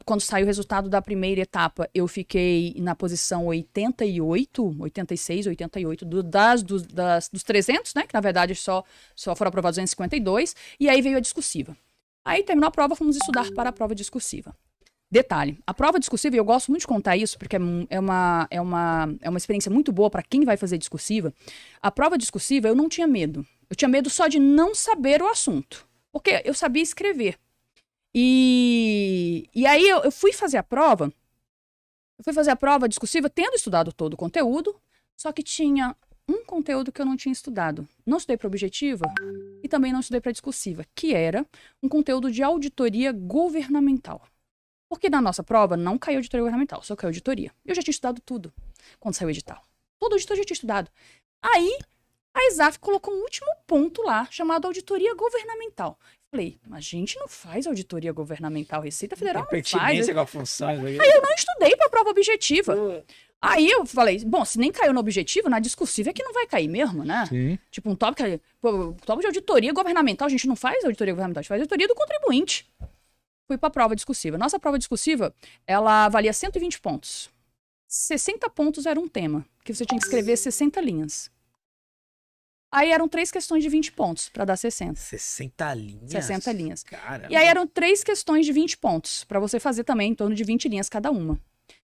Quando saiu o resultado da primeira etapa, eu fiquei na posição 88, 86, 88 dos 300, né? Que na verdade só foram aprovados 252. E aí veio a discursiva. Aí terminou a prova, fomos estudar para a prova discursiva. Detalhe, a prova discursiva, e eu gosto muito de contar isso, porque é uma experiência muito boa para quem vai fazer discursiva. A prova discursiva, eu não tinha medo. Eu tinha medo só de não saber o assunto. Porque eu sabia escrever. E aí eu fui fazer a prova. Eu fui fazer a prova discursiva tendo estudado todo o conteúdo, só que tinha um conteúdo que eu não tinha estudado. Não estudei para objetiva e também não estudei para discursiva, que era um conteúdo de auditoria governamental. Porque na nossa prova não caiu auditoria governamental, só caiu auditoria. Eu já tinha estudado tudo quando saiu o edital. Todo auditor já tinha estudado. Aí, a ESAF colocou um último ponto lá, chamado auditoria governamental. Falei, mas a gente não faz auditoria governamental, Receita Federal não faz. Com a função, aí eu não estudei para a prova objetiva. Aí eu falei, bom, se nem caiu no objetivo, na discursiva é que não vai cair mesmo, né? Sim. Tipo, um tópico de auditoria governamental, a gente não faz auditoria governamental, a gente faz auditoria do contribuinte. Fui para a prova discursiva. Nossa prova discursiva, ela valia 120 pontos. 60 pontos era um tema, que você tinha que escrever 60 linhas. Aí eram 3 questões de 20 pontos, para dar 60. 60 linhas? 60 linhas. Caramba. E aí eram 3 questões de 20 pontos, para você fazer também em torno de 20 linhas cada uma.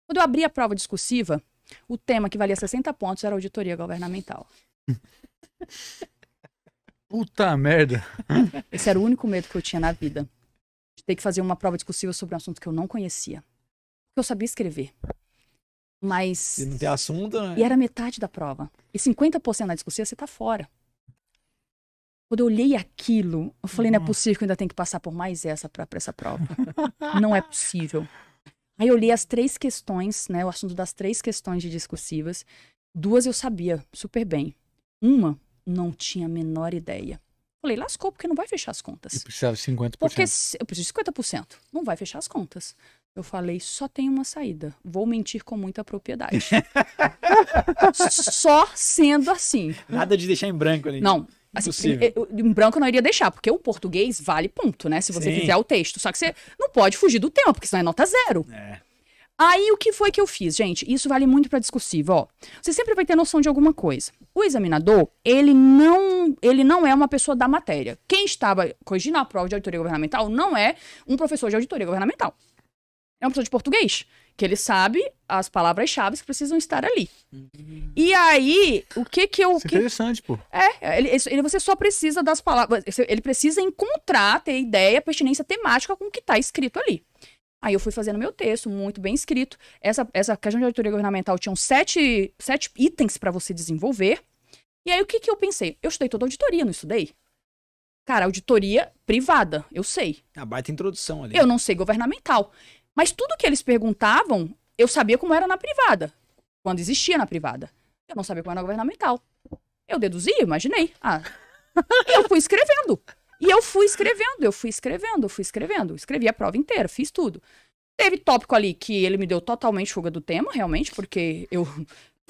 Quando eu abri a prova discursiva, o tema que valia 60 pontos era auditoria governamental. Puta merda. Esse era o único medo que eu tinha na vida. De ter que fazer uma prova discursiva sobre um assunto que eu não conhecia. Porque eu sabia escrever. Mas... Se não tem assunto, né? E era metade da prova. E 50% na discursiva, você tá fora. Quando eu olhei aquilo, eu falei, não é possível que eu ainda tenho que passar por mais essa para essa prova. Não é possível. Aí eu li as 3 questões, né? O assunto das 3 questões de discursivas. 2 eu sabia super bem. Uma, não tinha a menor ideia. Falei, lascou, porque não vai fechar as contas. E precisava de 50%. Porque eu preciso de 50%. Não vai fechar as contas. Eu falei, só tem uma saída. Vou mentir com muita propriedade. Só sendo assim. Nada de deixar em branco ali. Não. Assim, em branco eu não iria deixar, porque o português vale ponto, né? Se você fizer o texto. Só que você não pode fugir do tema, porque senão é nota 0. É. Aí, o que foi que eu fiz, gente? Isso vale muito para discursiva, ó. Você sempre vai ter noção de alguma coisa. O examinador, ele não é uma pessoa da matéria. Quem estava corrigindo a prova de auditoria governamental não é um professor de auditoria governamental. É uma pessoa de português, que ele sabe as palavras-chave que precisam estar ali. E aí, o que eu... Isso é interessante, pô. Você só precisa das palavras... Ele precisa encontrar, ter ideia, pertinência temática com o que está escrito ali. Aí eu fui fazendo meu texto, muito bem escrito. Essa questão de auditoria governamental tinham 7 itens para você desenvolver. E aí o que eu pensei? Eu estudei toda a auditoria, não estudei? Cara, auditoria privada, eu sei. A baita introdução ali. Eu não sei governamental. Mas tudo que eles perguntavam, eu sabia como era na privada. Quando existia na privada. Eu não sabia como era na governamental. Eu deduzia, imaginei. Eu fui escrevendo. E eu fui escrevendo. Escrevi a prova inteira, fiz tudo. Teve tópico ali que ele me deu totalmente fuga do tema, realmente, porque eu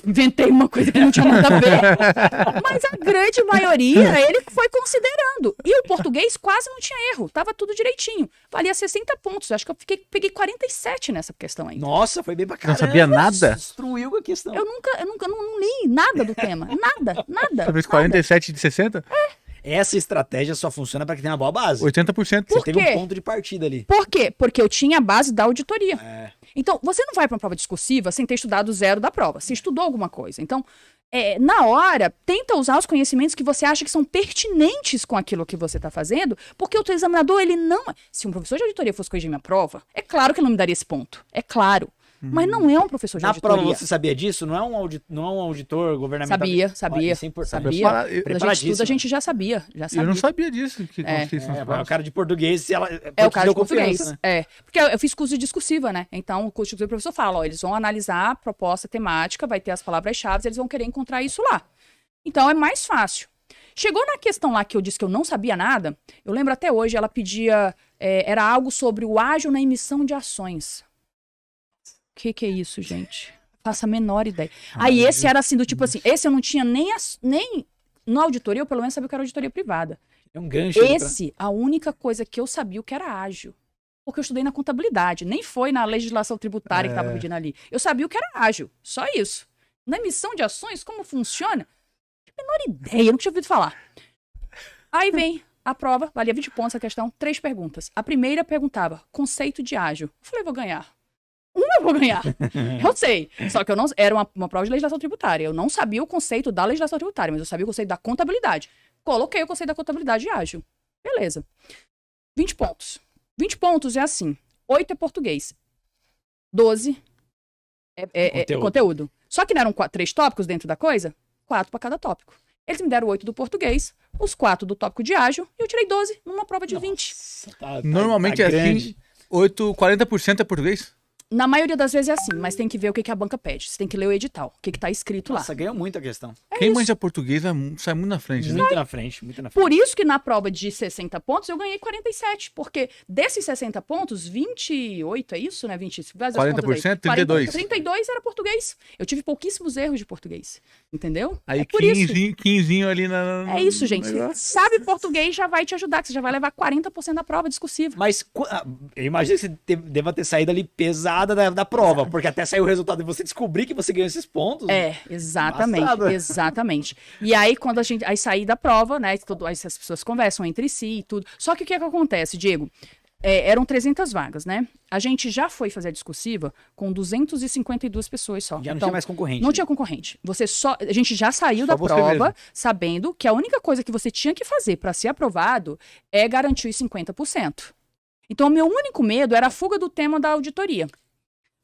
inventei uma coisa que não tinha nada a ver. Mas a grande maioria, ele foi considerando. E o português quase não tinha erro, tava tudo direitinho. Valia 60 pontos, acho que eu peguei 47 nessa questão aí. Nossa, foi bem pra caramba. Não sabia nada? Destruiu a questão. Eu nunca não li nada do tema. Nada. Talvez 47 de 60? Essa estratégia só funciona para quem tem uma boa base. 80%. Você teve um ponto de partida ali. Por quê? Porque eu tinha a base da auditoria. É. Então, você não vai para uma prova discursiva sem ter estudado 0 da prova. Você estudou alguma coisa. Então, na hora, tenta usar os conhecimentos que você acha que são pertinentes com aquilo que você está fazendo, porque o teu examinador, ele não... Se um professor de auditoria fosse corrigir minha prova, é claro que ele não me daria esse ponto. É claro. Mas não é um professor de auditoria. Na prova você sabia disso? Não é um auditor governamental? Sabia. Isso é importante. Sabia. Quando a gente estuda, a gente já sabia. Eu não sabia disso. O cara de português, o cara de português. Porque eu fiz curso de discursiva, né? Então, o curso de discursiva, o professor fala, eles vão analisar a proposta temática, vai ter as palavras-chave, eles vão querer encontrar isso lá. Então, é mais fácil. Chegou na questão lá que eu disse que eu não sabia nada, eu lembro até hoje, ela pedia, era algo sobre o ágil na emissão de ações. O que é isso, gente? Faço a menor ideia. Aí esse era assim, do tipo assim, esse eu não tinha nem no auditoria, eu pelo menos sabia o que era auditoria privada. É um gancho. A única coisa que eu sabia o que era ágil. Porque eu estudei na contabilidade, nem foi na legislação tributária que estava pedindo ali. Eu sabia o que era ágil, só isso. Na emissão de ações, como funciona? Não tinha a menor ideia, eu não tinha ouvido falar. Aí vem a prova, valia 20 pontos a questão, 3 perguntas. A primeira perguntava, conceito de ágil. Eu falei, vou ganhar. Uma eu vou ganhar. Eu sei. Só que eu não. Era uma prova de legislação tributária. Eu não sabia o conceito da legislação tributária, mas eu sabia o conceito da contabilidade. Coloquei o conceito da contabilidade ágil. Beleza. 20 pontos. 20 pontos é assim: 8 é português, 12 é conteúdo. Só que não eram 3 tópicos dentro da coisa? 4 para cada tópico. Eles me deram 8 do português, os 4 do tópico de ágil, e eu tirei 12 numa prova de 20. Normalmente é assim, 40% é português? Na maioria das vezes é assim, mas tem que ver o que a banca pede. Você tem que ler o edital, o que tá escrito lá. Nossa, ganhou muito a questão. Quem manja português sai muito na frente, né? Muito na frente, muito na frente. Por isso que na prova de 60 pontos eu ganhei 47, porque desses 60 pontos, 28, é isso, né? 40%, 32. 32 era português. Eu tive pouquíssimos erros de português, entendeu? Aí é por isso. 15 ali na... É isso, gente. Sabe português já vai te ajudar, que você já vai levar 40% da prova discursiva. Mas eu imagino que você deva ter saído ali pesada da prova, porque até saiu o resultado e você descobrir que você ganhou esses pontos. Exatamente, Passado. exatamente. E aí, quando a gente aí sair da prova, né, aí as pessoas conversam entre si e tudo. Só que o que acontece, Diego? Eram 300 vagas, né? A gente já foi fazer a discursiva com 252 pessoas só. Já não tinha mais concorrente. Não tinha concorrente. A gente já saiu da prova mesmo, sabendo que a única coisa que você tinha que fazer para ser aprovado é garantir os 50%. Então, o meu único medo era a fuga do tema da auditoria.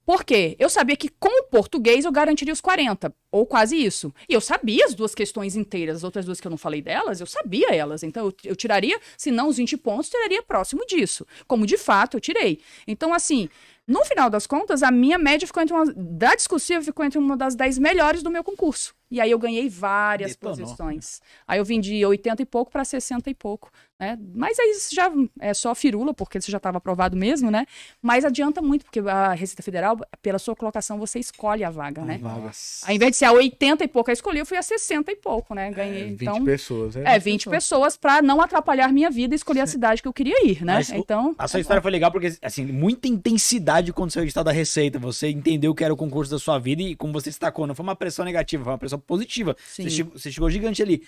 Por quê? Eu sabia que com o português eu garantiria os 40, ou quase isso. E eu sabia as 2 questões inteiras, as outras 2 que eu não falei delas, eu sabia elas. Então eu tiraria, se não os 20 pontos, tiraria próximo disso. Como de fato eu tirei. Então, assim, no final das contas, a minha média ficou da discursiva ficou entre uma das 10 melhores do meu concurso. E aí eu ganhei várias posições. Aí eu vim de 80 e pouco para 60 e pouco, né? Mas aí já é só firula, porque você já estava aprovado mesmo, né? Mas adianta muito, porque a Receita Federal, pela sua colocação, você escolhe a vaga, né? Ao invés de ser a 80 e pouco a escolher, eu fui a 60 e pouco, né? Ganhei. 20 pessoas. 20 pessoas para não atrapalhar minha vida e escolher a cidade que eu queria ir, né? Mas então, a sua história foi legal porque, assim, muita intensidade quando saiu o edital da Receita. Você entendeu que era o concurso da sua vida e, como você destacou, não foi uma pressão negativa, foi uma pressão positiva. Sim. Você chegou gigante ali.